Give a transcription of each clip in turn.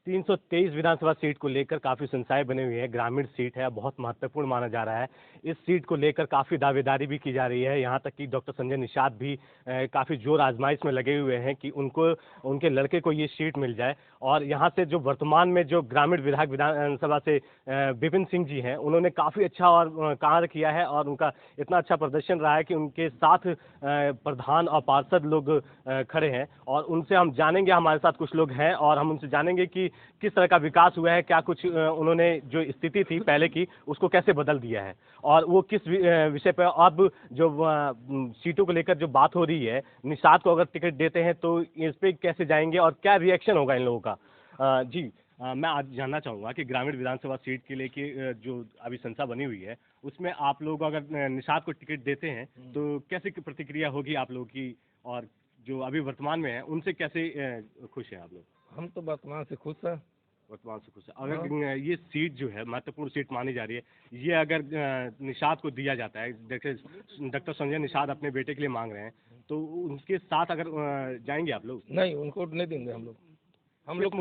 323 विधानसभा seat को लेकर काफ़ी संशय बने हुए हैं। ग्रामीण सीट है, बहुत महत्वपूर्ण माना जा रहा है। इस सीट को लेकर काफ़ी दावेदारी भी की जा रही है। यहाँ तक कि डॉक्टर संजय निषाद भी काफ़ी जोर आजमाइश में लगे हुए हैं कि उनको उनके लड़के को ये सीट मिल जाए। और यहाँ से जो वर्तमान में जो ग्रामीण विधायक विधानसभा से विपिन सिंह जी हैं, उन्होंने काफ़ी अच्छा और कार्य किया है और उनका इतना अच्छा प्रदर्शन रहा है कि उनके साथ प्रधान और पार्षद लोग खड़े हैं। और उनसे हम जानेंगे, हमारे साथ कुछ लोग हैं और हम उनसे जानेंगे कि किस तरह का विकास हुआ है, क्या कुछ उन्होंने जो स्थिति थी पहले की उसको कैसे बदल दिया है और वो किस विषय पर अब जो सीटों को लेकर जो बात हो रही है, निषाद को अगर टिकट देते हैं तो इस पे कैसे जाएंगे और क्या रिएक्शन होगा इन लोगों का। जी, मैं आज जानना चाहूँगा कि ग्रामीण विधानसभा सीट के लिए कि जो अभी संस्था बनी हुई है उसमें आप लोग अगर निषाद को टिकट देते हैं तो कैसे की प्रतिक्रिया होगी आप लोगों की, और जो अभी वर्तमान में है उनसे कैसे खुश हैं आप लोग? हम तो वर्तमान से खुश हैं। वर्तमान से खुश है। अगर ये सीट जो है महत्वपूर्ण सीट मानी जा रही है, ये अगर निषाद को दिया जाता है, डॉक्टर संजय निषाद अपने बेटे के लिए मांग रहे हैं, तो उनके साथ अगर जाएंगे आप लोग? नहीं, उनको नहीं देंगे हम लोग। हम लोग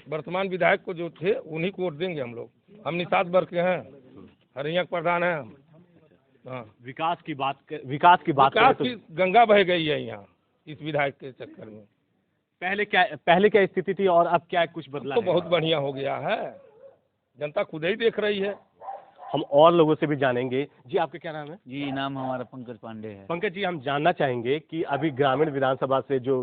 वर्तमान विधायक को जो थे उन्हीं को वोट देंगे हम लोग। हम निषाद वर्ग के हैं, हरिया प्रधान हैं हम। हाँ, विकास की बात की गंगा बह गई है यहाँ इस विधायक के चक्कर में। पहले क्या स्थिति थी और अब क्या कुछ बदला तो बहुत बढ़िया हो गया है, जनता खुद ही देख रही है। हम और लोगों से भी जानेंगे। जी, आपका क्या नाम है? जी, नाम हमारा पंकज पांडे है। पंकज जी, हम जानना चाहेंगे कि अभी ग्रामीण विधानसभा से जो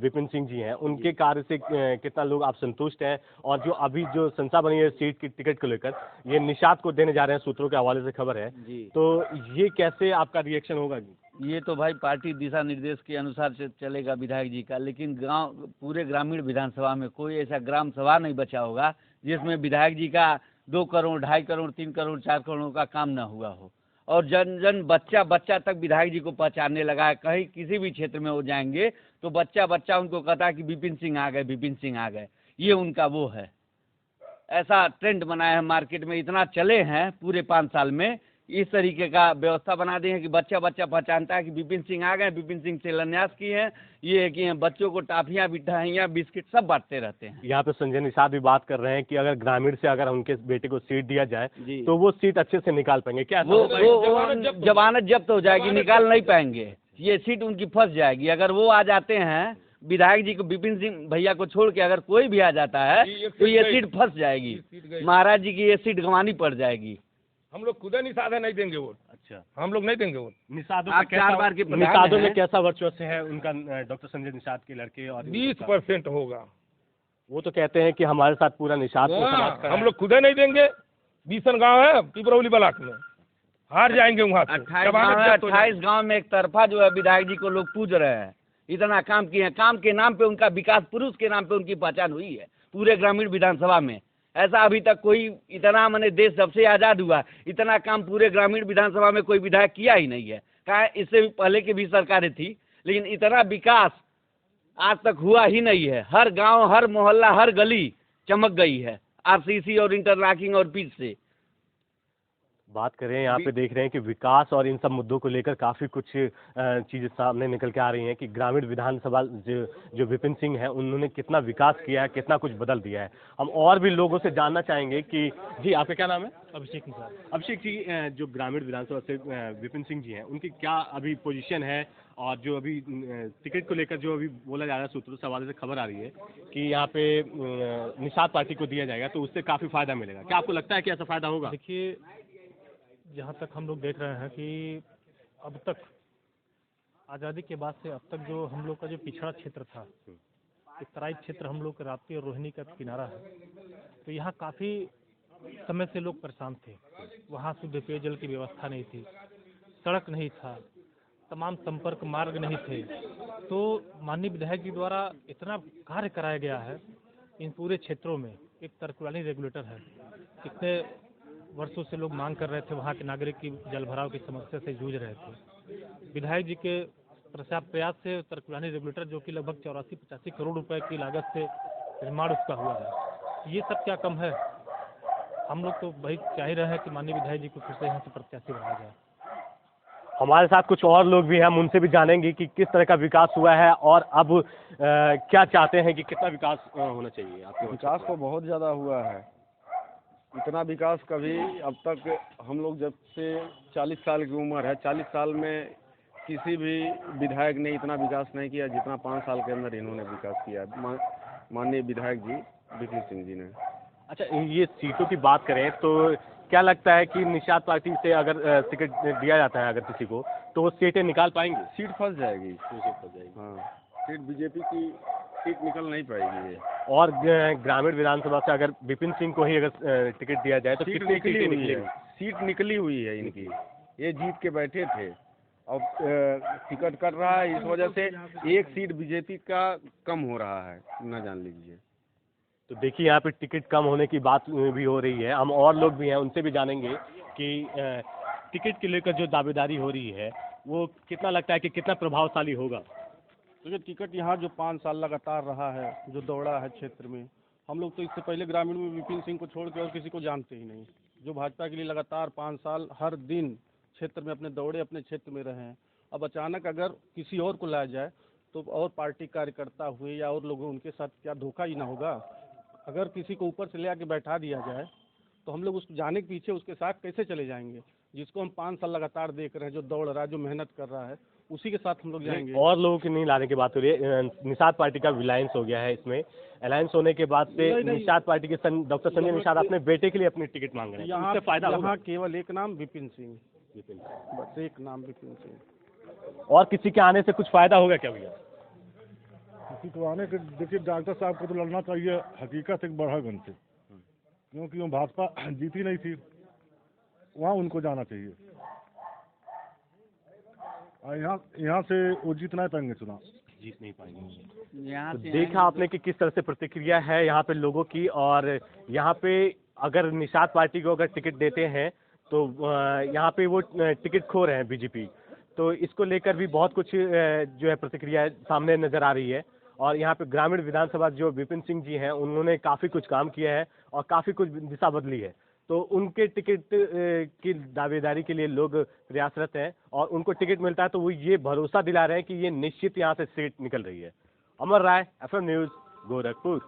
विपिन सिंह जी हैं, उनके कार्य से कितना लोग आप संतुष्ट हैं, और जो अभी जो संस्था बनी है सीट की टिकट को लेकर, ये निषाद को देने जा रहे हैं, सूत्रों के हवाले से खबर है जी। तो ये कैसे आपका रिएक्शन होगा? ये तो भाई पार्टी दिशा निर्देश के अनुसार से चलेगा विधायक जी का, लेकिन गांव पूरे ग्रामीण विधानसभा में कोई ऐसा ग्राम सभा नहीं बचा होगा जिसमें विधायक जी का 2 करोड़, 2.5 करोड़, 3 करोड़, 4 करोड़ का काम न हुआ हो। और जन जन बच्चा बच्चा तक विधायक जी को पहचानने लगा है। कहीं किसी भी क्षेत्र में वो जाएंगे तो बच्चा बच्चा उनको कहता है कि विपिन सिंह आ गए, विपिन सिंह आ गए। ये उनका वो है, ऐसा ट्रेंड बनाया है मार्केट में, इतना चले हैं पूरे 5 साल में। इस तरीके का व्यवस्था बना दी है कि बच्चा बच्चा पहचानता है कि विपिन सिंह आ गए, विपिन सिंह शिलान्यास किए हैं, ये कि बच्चों को टाफियाँ, मिठाइयाँ, बिस्किट सब बांटते रहते हैं। यहाँ पे संजय निषाद भी बात कर रहे हैं कि अगर ग्रामीण से अगर उनके बेटे को सीट दिया जाए तो वो सीट अच्छे से निकाल पाएंगे। क्या वो जमानत जब्त हो जाएगी, निकाल नहीं पाएंगे, ये सीट उनकी फंस जाएगी। अगर वो आ जाते हैं, विधायक जी को, विपिन सिंह भैया को छोड़ के अगर कोई भी आ जाता है तो ये सीट फंस जाएगी, महाराज जी की ये सीट गंवानी पड़ जाएगी। हम लोग खुद निषाद नहीं देंगे वोट। अच्छा, हम लोग नहीं देंगे वोट। निषादों में कैसा वर्चस्व है उनका, डॉक्टर संजय निषाद के लड़के? और 20% होगा। वो तो कहते हैं कि हमारे साथ पूरा निषाद हम लोग खुद नहीं देंगे। बीसन गांव है पिपरौली ब्लॉक में, हार जाएंगे वहाँ से। 28 गाँव में एक तरफा जो है विधायक जी को लोग पूज रहे हैं, इतना काम किए हैं। काम के नाम पे उनका, विकास पुरुष के नाम पे उनकी पहचान हुई है पूरे ग्रामीण विधानसभा में। ऐसा अभी तक कोई इतना, मैंने देश जब से आज़ाद हुआ, इतना काम पूरे ग्रामीण विधानसभा में कोई विधायक किया ही नहीं है। कहा इससे भी पहले की भी सरकारें थी, लेकिन इतना विकास आज तक हुआ ही नहीं है। हर गांव, हर मोहल्ला, हर गली चमक गई है आरसीसी और इंटरलॉकिंग और पिच से। बात करें, यहाँ पे देख रहे हैं कि विकास और इन सब मुद्दों को लेकर काफ़ी कुछ चीज़ें सामने निकल के आ रही हैं कि ग्रामीण विधानसभा जो विपिन सिंह हैं उन्होंने कितना विकास किया है, कितना कुछ बदल दिया है। हम और भी लोगों से जानना चाहेंगे कि जी, आपका क्या नाम है? अभिषेक निषाद। अभिषेक जी, जो ग्रामीण विधानसभा से विपिन सिंह जी हैं, उनकी क्या अभी पोजीशन है, और जो अभी टिकट को लेकर जो अभी बोला जा रहा है, सूत्रों से हवाले से खबर आ रही है कि यहाँ पे निषाद पार्टी को दिया जाएगा तो उससे काफ़ी फायदा मिलेगा, क्या आपको लगता है कि ऐसा फायदा होगा? देखिए, जहाँ तक हम लोग देख रहे हैं कि अब तक आज़ादी के बाद से अब तक जो हम लोग का जो पिछड़ा क्षेत्र था, एक तराई क्षेत्र हम लोग राप्ती और रोहिणी का किनारा है, तो यहाँ काफ़ी समय से लोग परेशान थे। वहाँ शुद्ध पेयजल की व्यवस्था नहीं थी, सड़क नहीं था, तमाम संपर्क मार्ग नहीं थे। तो माननीय विधायक जी द्वारा इतना कार्य कराया गया है इन पूरे क्षेत्रों में। एक तर्कवाली रेगुलेटर है, कितने वर्षों से लोग मांग कर रहे थे, वहाँ के नागरिक की जल भराव की समस्या से जूझ रहे थे। विधायक जी के प्रयास से तर्कवाली रेगुलेटर, जो कि लगभग 84-85 करोड़ रुपए की लागत से निर्माण उसका हुआ है, ये सब क्या कम है? हम लोग तो भाई चाह ही रहे हैं कि माननीय विधायक जी को फिर से यहाँ से प्रत्याशी बनाया जाए। हमारे साथ कुछ और लोग भी हैं, हम उनसे भी जानेंगे कि किस तरह का विकास हुआ है और अब क्या चाहते हैं कि कितना विकास होना चाहिए आपके विकास तो बहुत ज़्यादा हुआ है। इतना विकास कभी अब तक हम लोग जब से 40 साल की उम्र है, 40 साल में किसी भी विधायक ने इतना विकास नहीं किया जितना 5 साल के अंदर इन्होंने विकास किया। माननीय विधायक जी विपिन सिंह जी ने। अच्छा, ये सीटों की बात करें तो क्या लगता है कि निषाद पार्टी से अगर टिकट दिया जाता है अगर किसी को, तो वो सीटें निकाल पाएंगे? सीट फंस जाएगी। सीट फंस जाएगी। हाँ, सीट बीजेपी की सीट निकल नहीं पाएगी ये। और ग्रामीण विधानसभा से अगर विपिन सिंह को ही अगर टिकट दिया जाए तो सीट कितनी निकली सीटें हुई निकलेंगी? है, सीट निकली हुई है इनकी। ये जीत के बैठे थे, अब टिकट कट रहा है, इस वजह से एक सीट बीजेपी का कम हो रहा है, ना जान लीजिए। तो देखिए यहाँ पे टिकट कम होने की बात भी हो रही है। हम और लोग भी हैं, उनसे भी जानेंगे कि टिकट के लेकर जो दावेदारी हो रही है वो कितना लगता है कि कितना प्रभावशाली होगा? तो ये टिकट यहाँ जो 5 साल लगातार रहा है, जो दौड़ा है क्षेत्र में, हम लोग तो इससे पहले ग्रामीण में विपिन सिंह को छोड़ के और किसी को जानते ही नहीं, जो भाजपा के लिए लगातार 5 साल हर दिन क्षेत्र में अपने दौड़े, अपने क्षेत्र में रहे हैं। अब अचानक अगर किसी और को लाया जाए तो और पार्टी कार्यकर्ता हुए या और लोग उनके साथ क्या धोखा ही ना होगा? अगर किसी को ऊपर से ले आके बैठा दिया जाए तो हम लोग उस जाने के पीछे उसके साथ कैसे चले जाएंगे? जिसको हम 5 साल लगातार देख रहे हैं, जो दौड़ रहा है, जो मेहनत कर रहा है, उसी के साथ हम लोग जाएंगे। और लोगों के नहीं लाने की बात हो रही है। निषाद पार्टी का अलायंस हो गया है, इसमें अलायंस होने के बाद से निषाद पार्टी के डॉक्टर संजय निषाद अपने बेटे के लिए अपनी टिकट मांग रहे हैं। यहाँ इससे फायदा होगा? यहाँ केवल एक नाम विपिन सिंह, बस एक नाम विपिन सिंह। और किसी के आने से कुछ फायदा होगा क्या भैया? किसी को आने के, देखिए डॉक्टर साहब को तो लड़ना चाहिए हकीकत एक बढ़ागन से, क्योंकि वो भाजपा जीती नहीं थी, वहाँ उनको जाना चाहिए। यहाँ से वो जीत नहीं पाएंगे, चुनाव जीत नहीं पाएंगे। यहाँ तो से देखा आपने कि किस तरह से प्रतिक्रिया है यहाँ पे लोगों की। और यहाँ पे अगर निषाद पार्टी को अगर टिकट देते हैं तो यहाँ पे वो टिकट खो रहे हैं बीजेपी। तो इसको लेकर भी बहुत कुछ जो है प्रतिक्रिया सामने नजर आ रही है। और यहाँ पे ग्रामीण विधानसभा जो विपिन सिंह जी हैं, उन्होंने काफ़ी कुछ काम किया है और काफ़ी कुछ दिशा बदली है। तो उनके टिकट की दावेदारी के लिए लोग प्रयासरत हैं और उनको टिकट मिलता है तो वो ये भरोसा दिला रहे हैं कि ये निश्चित यहाँ से सीट निकल रही है। अमर राय, FM न्यूज़, गोरखपुर।